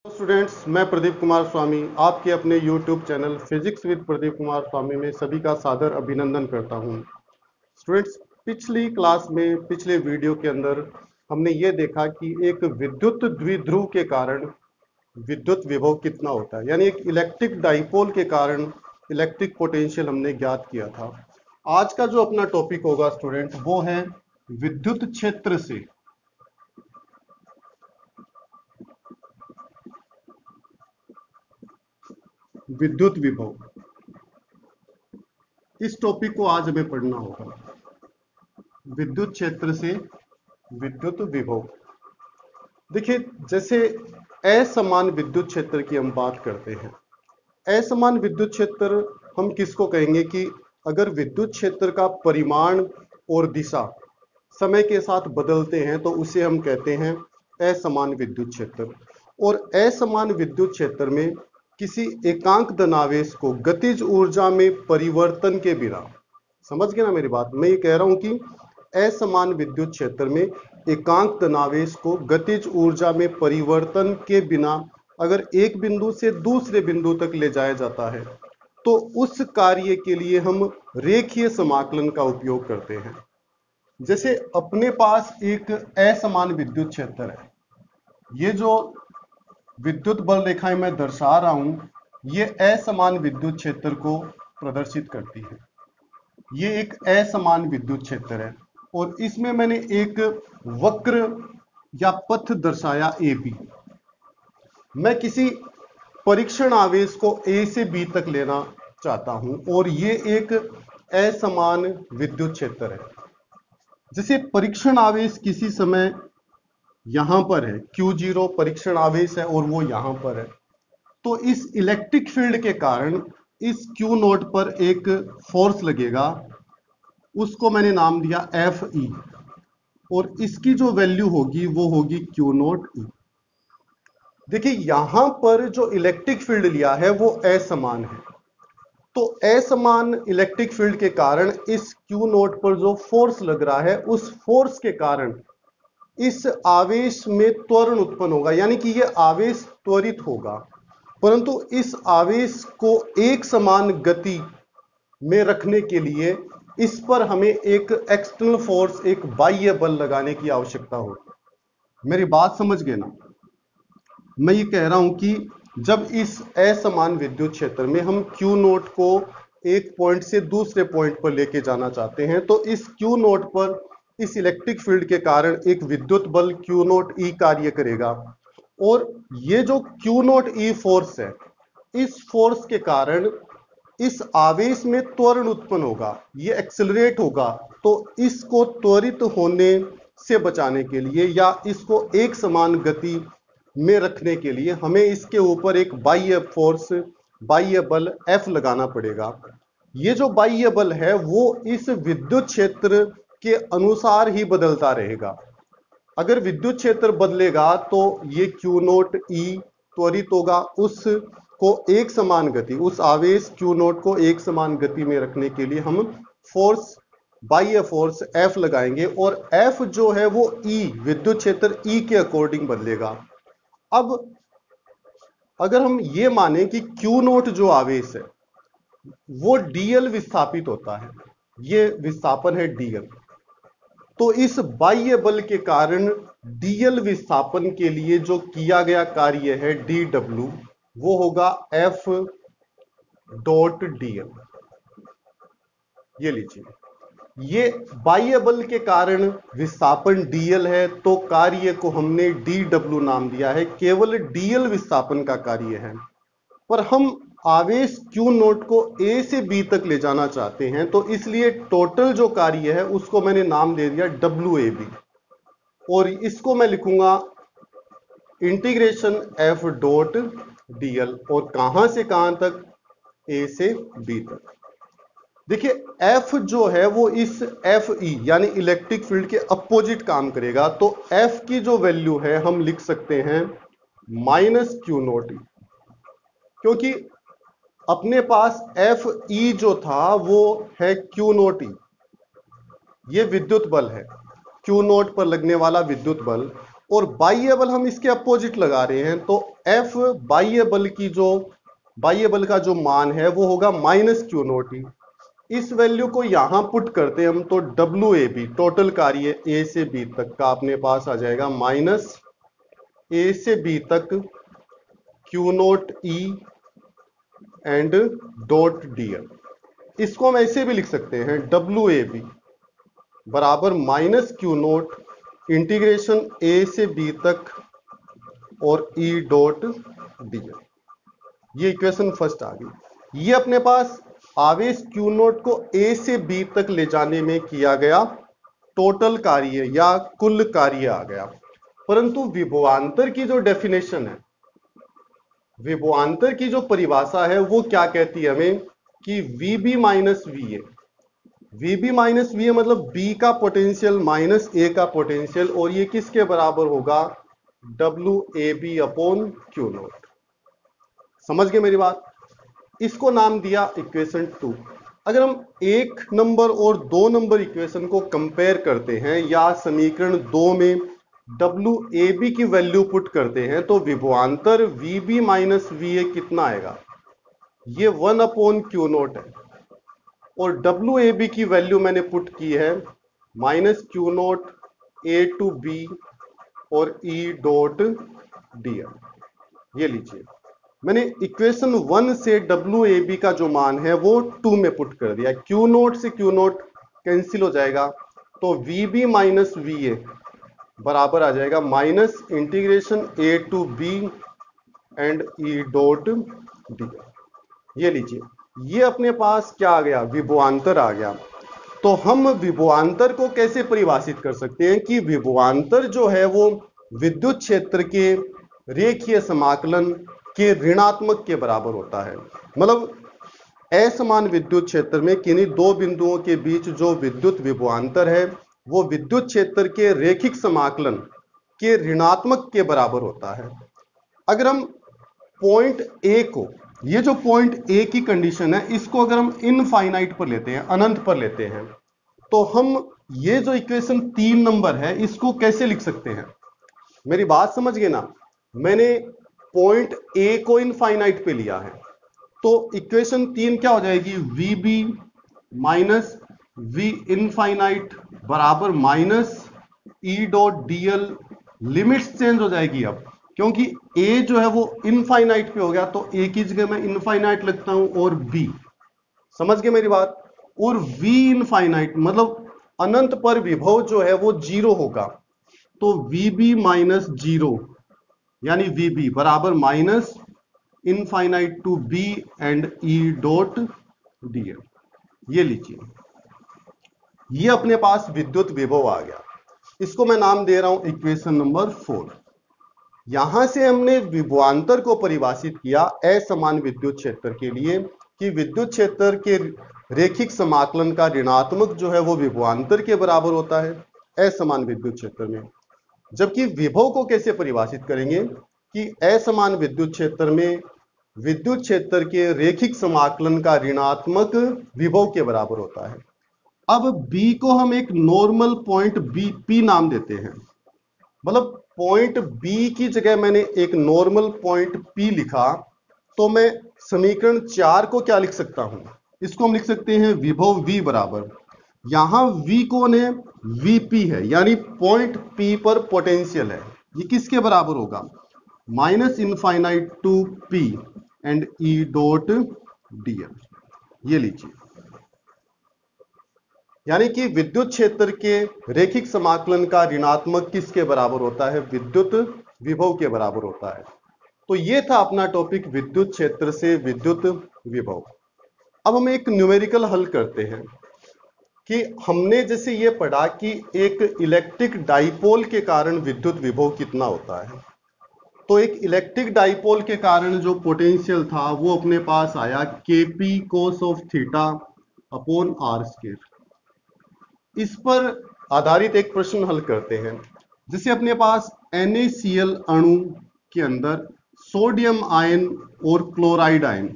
Students, मैं प्रदीप कुमार स्वामी आपके अपने YouTube channel physics with Pradeep Kumar Swami में सभी का सादर अभिनंदन करता हूं। स्टूडेंट्स, पिछली क्लास में पिछले वीडियो के अंदर हमने ये देखा कि एक विद्युत द्विध्रुव के कारण विद्युत विभव कितना होता है, यानी एक इलेक्ट्रिक डाइपोल के कारण इलेक्ट्रिक पोटेंशियल हमने ज्ञात किया था। आज का जो अपना टॉपिक होगा स्टूडेंट, वो है विद्युत क्षेत्र से विद्युत विभव। इस टॉपिक को आज हमें पढ़ना होगा, विद्युत क्षेत्र से विद्युत विभव। देखिए, जैसे असमान विद्युत क्षेत्र की हम बात करते हैं। असमान विद्युत क्षेत्र हम किसको कहेंगे कि अगर विद्युत क्षेत्र का परिमाण और दिशा समय के साथ बदलते हैं तो उसे हम कहते हैं असमान विद्युत क्षेत्र। और असमान विद्युत क्षेत्र में किसी एकांक धनावेश को गतिज ऊर्जा में परिवर्तन के बिना, समझ गए ना मेरी बात, मैं ये कह रहा हूं कि असमान विद्युत क्षेत्र में एकांक धनावेश को गतिज ऊर्जा में परिवर्तन के बिना अगर एक बिंदु से दूसरे बिंदु तक ले जाया जाता है तो उस कार्य के लिए हम रेखीय समाकलन का उपयोग करते हैं। जैसे अपने पास एक असमान विद्युत क्षेत्र है, ये जो विद्युत बल रेखाएं मैं दर्शा रहा हूं ये असमान विद्युत क्षेत्र को प्रदर्शित करती है। ये एक असमान विद्युत क्षेत्र है और इसमें मैंने एक वक्र या पथ दर्शाया ए बी। मैं किसी परीक्षण आवेश को ए से बी तक लेना चाहता हूं और ये एक असमान विद्युत क्षेत्र है। जैसे परीक्षण आवेश किसी समय यहां पर है, Q0 परीक्षण आवेश है और वो यहां पर है, तो इस इलेक्ट्रिक फील्ड के कारण इस Q नोट पर एक फोर्स लगेगा, उसको मैंने नाम दिया Fe, और इसकी जो वैल्यू होगी वो होगी Q नोट E। देखिए, यहां पर जो इलेक्ट्रिक फील्ड लिया है वो असमान है, तो असमान इलेक्ट्रिक फील्ड के कारण इस Q नोट पर जो फोर्स लग रहा है उस फोर्स के कारण इस आवेश में त्वरण उत्पन्न होगा, यानी कि यह आवेश त्वरित होगा। परंतु इस आवेश को एक समान गति में रखने के लिए इस पर हमें एक एक्सटर्नल फोर्स, एक बाह्य बल लगाने की आवश्यकता होगी। मेरी बात समझ गए ना? मैं ये कह रहा हूं कि जब इस असमान विद्युत क्षेत्र में हम Q नोट को एक पॉइंट से दूसरे पॉइंट पर लेके जाना चाहते हैं तो इस Q नोट पर इस इलेक्ट्रिक फील्ड के कारण एक विद्युत बल Q नोट E कार्य करेगा, और ये जो Q नोट E फोर्स है, इस फोर्स के कारण इस आवेश में त्वरण उत्पन्न होगा, ये एक्सेलरेट होगा। तो इसको त्वरित होने से बचाने के लिए या इसको एक समान गति में रखने के लिए हमें इसके ऊपर एक बाह्य फोर्स, बाह्य बल F लगाना पड़ेगा। ये जो बाह्य बल है वो इस विद्युत क्षेत्र के अनुसार ही बदलता रहेगा। अगर विद्युत क्षेत्र बदलेगा तो ये Q नोट E त्वरित होगा, उसको एक समान गति, उस आवेश Q नोट को एक समान गति में रखने के लिए हम फोर्स, बाह्य फोर्स F लगाएंगे, और F जो है वो E, विद्युत क्षेत्र E के अकॉर्डिंग बदलेगा। अब अगर हम ये माने कि Q नोट जो आवेश है वो dl विस्थापित होता है, ये विस्थापन है dl, तो इस बाह्य बल के कारण dl विस्थापन के लिए जो किया गया कार्य है dw, वो होगा F डॉट dl। ये लीजिए, ये बाह्य बल के कारण विस्थापन dl है तो कार्य को हमने dw नाम दिया है, केवल dl विस्थापन का कार्य है। पर हम आवेश Q नोट को A से B तक ले जाना चाहते हैं तो इसलिए टोटल जो कार्य है उसको मैंने नाम दे दिया WAB, और इसको मैं लिखूंगा इंटीग्रेशन F डॉट dl, और कहां से कहां तक, A से B तक। देखिए, F जो है वो इस Fe यानी इलेक्ट्रिक फील्ड के अपोजिट काम करेगा, तो F की जो वैल्यू है हम लिख सकते हैं माइनस Q नोट E, क्योंकि अपने पास Fe जो था वो है Q नोट E, ये विद्युत बल है, Q नोट पर लगने वाला विद्युत बल, और बाह्य बल हम इसके अपोजिट लगा रहे हैं, तो F बाह्य बल का जो मान है वो होगा माइनस क्यू नॉट ई। इस वैल्यू को यहां पुट करते हैं हम तो डब्ल्यू ए बी, टोटल कार्य ए से बी तक का अपने पास आ जाएगा माइनस ए से बी तक Q not E and dot D L. इसको हम ऐसे भी लिख सकते हैं डब्ल्यू ए बी बराबर माइनस क्यू नॉट इंटीग्रेशन ए से बी तक और ई डॉट डी एल। ये इक्वेशन फर्स्ट आ गई। ये अपने पास आवेश क्यू नॉट को ए से बी तक ले जाने में किया गया टोटल कार्य या कुल कार्य आ गया। परंतु विभवांतर की जो डेफिनेशन है, विभवांतर की जो परिभाषा है वो क्या कहती है हमें कि VB minus VA, VB minus VA मतलब B का पोटेंशियल माइनस A का पोटेंशियल, और ये किसके बराबर होगा WAB अपॉन क्यू नॉट। समझ गए मेरी बात? इसको नाम दिया इक्वेशन 2। अगर हम 1 नंबर और 2 नंबर इक्वेशन को कंपेयर करते हैं या समीकरण 2 में WAB की वैल्यू पुट करते हैं तो विभवांतर VB माइनस VA कितना आएगा? ये 1 अपॉन क्यू नॉट है, और WAB की वैल्यू मैंने पुट की है minus Q naught A to B और E डॉट DL। ये लीजिए, मैंने इक्वेशन 1 से WAB का जो मान है वो 2 में पुट कर दिया। क्यू नॉट से क्यू नॉट कैंसिल हो जाएगा, तो VB माइनस VA बराबर आ जाएगा minus integration A to B and E dot D. ये लीजिए, ये अपने पास क्या आ गया? विभवांतर आ गया। तो हम विभवांतर को कैसे परिभाषित कर सकते हैं कि विभवांतर जो है वो विद्युत क्षेत्र के रेखीय समाकलन के ऋणात्मक के बराबर होता है। मतलब असमान विद्युत क्षेत्र में किन्हीं दो बिंदुओं के बीच जो विद्युत विभवांतर है वो विद्युत क्षेत्र के रेखिक समाकलन के ऋणात्मक के बराबर होता है। अगर हम पॉइंट ए को, ये जो पॉइंट ए की कंडीशन है, इसको अगर हम इनफाइनाइट पर लेते हैं, अनंत पर लेते हैं, तो हम ये जो इक्वेशन 3 नंबर है इसको कैसे लिख सकते हैं? मेरी बात समझ गए ना? मैंने पॉइंट ए को इनफाइनाइट पे लिया है, तो इक्वेशन 3 क्या हो जाएगी? VB माइनस V इनफाइनाइट बराबर minus E dot DL। Limits change हो जाएगी अब, क्योंकि A जो है वो इनफाइनाइट पे हो गया, तो A की जगह मैं इनफाइनाइट लगता हूं और B। समझ गए मेरी बात? और V इनफाइनाइट मतलब अनंत पर विभव जो है वो 0 होगा, तो VB माइनस 0 यानी VB बराबर minus infinite to B and E dot DL। ये लीजिए, ये अपने पास विद्युत विभव आ गया। इसको मैं नाम दे रहा हूं इक्वेशन नंबर 4। यहां से हमने विभवांतर को परिभाषित किया असमान विद्युत क्षेत्र के लिए कि विद्युत क्षेत्र के रेखिक समाकलन का ऋणात्मक जो है वो विभवांतर के बराबर होता है असमान विद्युत क्षेत्र में। जबकि विभव को कैसे परिभाषित करेंगे कि असमान विद्युत क्षेत्र में विद्युत क्षेत्र के रेखिक समाकलन का ऋणात्मक विभव के बराबर होता है। अब B को हम एक नॉर्मल पॉइंट P नाम देते हैं, मतलब पॉइंट B की जगह मैंने एक नॉर्मल पॉइंट P लिखा, तो मैं समीकरण 4 को क्या लिख सकता हूं? इसको हम लिख सकते हैं विभव V बराबर, यहां V कौन है? VP है, यानी पॉइंट P पर पोटेंशियल है। ये किसके बराबर होगा? Minus infinite to P and E dot DL। ये लीजिए, यानी कि विद्युत क्षेत्र के रेखिक समाकलन का ऋणात्मक किसके बराबर होता है? विद्युत विभव के बराबर होता है। तो ये था अपना टॉपिक विद्युत क्षेत्र से विद्युत विभव। अब हम एक न्यूमेरिकल हल करते हैं कि हमने जैसे ये पढ़ा कि एक इलेक्ट्रिक डाइपोल के कारण विद्युत विभव कितना होता है। तो एक इलेक्ट्रिक डाइपोल के कारण जो पोटेंशियल था वो अपने पास आया KP cos of theta upon R square. इस पर आधारित एक प्रश्न हल करते हैं। जैसे अपने पास NaCl अणु के अंदर सोडियम आयन और क्लोराइड आयन,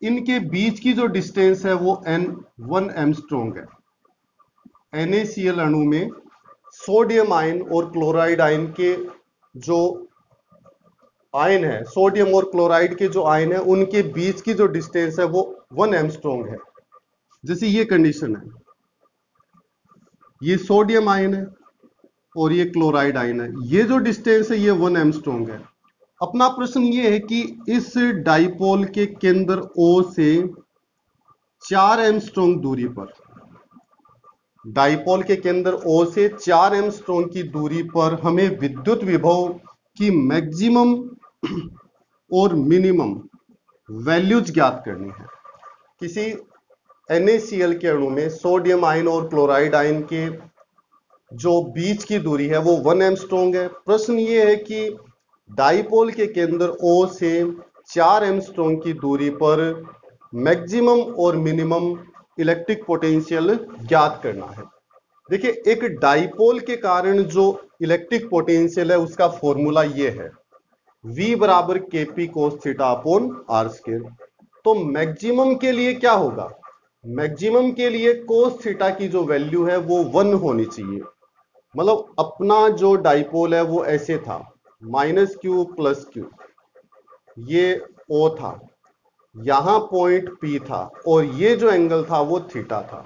इनके बीच की जो डिस्टेंस है वो 1 एंगस्ट्रॉम है। NaCl अणु में सोडियम आयन और क्लोराइड आयन के जो आयन है, सोडियम और क्लोराइड के जो आयन है उनके बीच की जो डिस्टेंस है वो 1 एंगस्ट्रॉम है। जैसे ये कंडीशन है, ये सोडियम आयन है और ये क्लोराइड आयन है, ये जो डिस्टेंस है ये 1 एंगस्ट्रॉम है। अपना प्रश्न ये है कि इस डाइपोल के केंद्र O से 4 एंगस्ट्रॉम दूरी पर, डाइपोल के केंद्र O से 4 एंगस्ट्रॉम की दूरी पर हमें विद्युत विभव की मैक्सिमम और मिनिमम वैल्यूज ज्ञात करनी है। किसी NaCl के अणु में सोडियम आयन और क्लोराइड आयन के जो बीच की दूरी है वो 1 एंगस्ट्रॉम है। प्रश्न ये है कि डाइपोल के केंद्र O से 4 एंगस्ट्रॉम की दूरी पर मैक्सिमम और मिनिमम इलेक्ट्रिक पोटेंशियल ज्ञात करना है। देखिए, एक डाइपोल के कारण जो इलेक्ट्रिक पोटेंशियल है उसका फॉर्मूला ये है, V बराबर KP cos theta upon R square. तो मैक्सिमम के लिए क्या होगा, मैक्सिमम के लिए cos थीटा की जो वैल्यू है वो 1 होनी चाहिए। मतलब अपना जो डाइपोल है वो ऐसे था, -q प्लस q, ये O था, यहां पॉइंट P था और ये जो एंगल था वो थीटा था।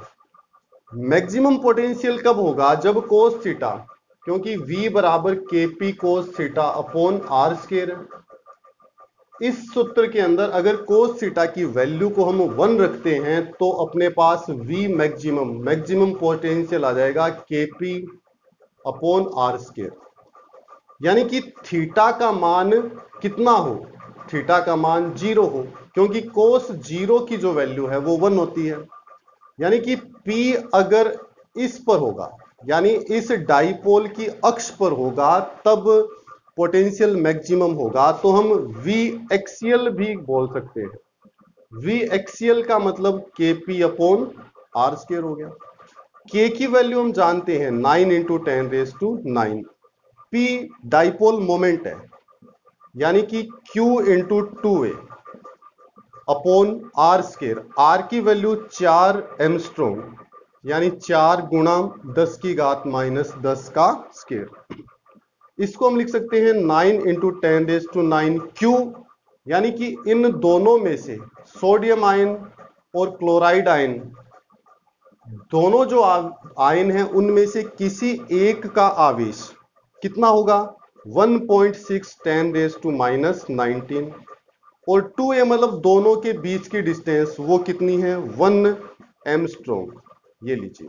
मैक्सिमम पोटेंशियल कब होगा, जब cos थीटा, क्योंकि V बराबर KP cos theta upon R square है। इस सूत्र के अंदर अगर cos थीटा की वैल्यू को हम 1 रखते हैं तो अपने पास V मैक्सिमम पोटेंशियल आ जाएगा KP अपॉन R स्क्वायर। यानी कि थीटा का मान कितना हो, थीटा का मान 0 हो, क्योंकि cos 0 की जो वैल्यू है वो 1 होती है। यानी कि P अगर इस पर होगा, यानी इस डाइपोल की अक्ष पर होगा, तब पोटेंशियल मैक्सिमम होगा। तो हम V एक्सियल भी बोल सकते हैं। V एक्सियल का मतलब KP अपॉन R स्क्वायर हो गया। K की वैल्यू हम जानते हैं 9 इंटू 10⁹। P डाइपोल मोमेंट है, यानी कि Q into 2A upon R square. R की वैल्यू 4 एंगस्ट्रॉम, यानी 4 गुणा 10 की घात -10 का स्क्वायर। इसको हम लिख सकते हैं 9 इंटू 10⁹ Q, यानी कि इन दोनों में से सोडियम आयन और क्लोराइड आयन, दोनों जो आयन हैं उनमें से किसी एक का आवेश कितना होगा, 1.6 10⁻⁻19 और 2A मतलब दोनों के बीच की डिस्टेंस वो कितनी है, 1 एंगस्ट्रॉम। ये लीजिए,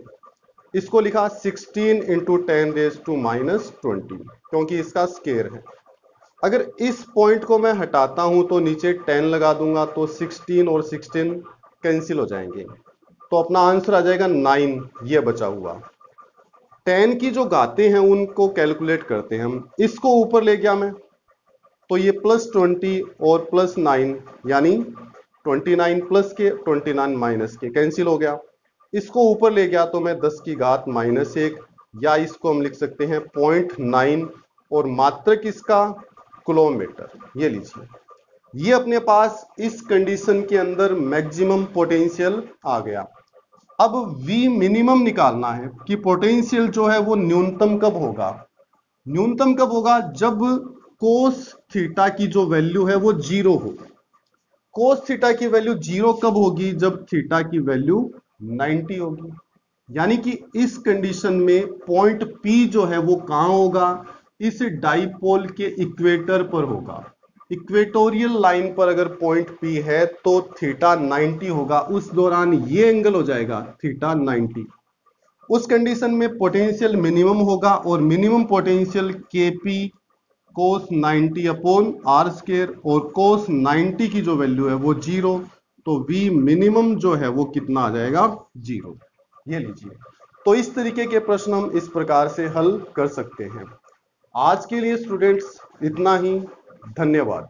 इसको लिखा 16 इंटू 10⁻20 क्योंकि इसका स्क्वायर है। अगर इस पॉइंट को मैं हटाता हूं तो नीचे 10 लगा दूंगा तो 16 और 16 कैंसिल हो जाएंगे, तो अपना आंसर आ जाएगा 9, ये बचा हुआ। 10 की जो घातें हैं उनको कैलकुलेट करते हैं हम। इसको ऊपर ले गया मैं तो ये +20 और +9 यानी 29 प्लस के 29 माइनस के कैंसिल हो गया। इसको ऊपर ले गया तो मैं 10 की घात -1, या इसको हम लिख सकते हैं 0.9 और मात्रक इसका किलोमीटर। ये लीजिए, ये अपने पास इस कंडीशन के अंदर मैक्सिमम पोटेंशियल आ गया। अब V मिनिमम निकालना है कि पोटेंशियल जो है वो न्यूनतम कब होगा। न्यूनतम कब होगा, जब cos थीटा की जो वैल्यू है वो 0 हो। cos थीटा की वैल्यू 0 कब होगी, जब थीटा की वैल्यू 90 होगी। यानी कि इस कंडीशन में पॉइंट P जो है वो कहां होगा, इस डाइपोल के इक्वेटर पर होगा। इक्वेटोरियल लाइन पर अगर पॉइंट P है तो थीटा 90 होगा, उस दौरान ये एंगल हो जाएगा थीटा 90। उस कंडीशन में पोटेंशियल मिनिमम होगा और minimum potential KP cos 90 upon R square, और cos 90 की जो वैल्यू है वो 0, तो V मिनिमम जो है वो कितना आ जाएगा, 0। ये लीजिए, तो इस तरीके के प्रश्न हम इस प्रकार से हल कर सकते हैं। आज के लिए स्टूडेंट्स इतना ही, धन्यवाद।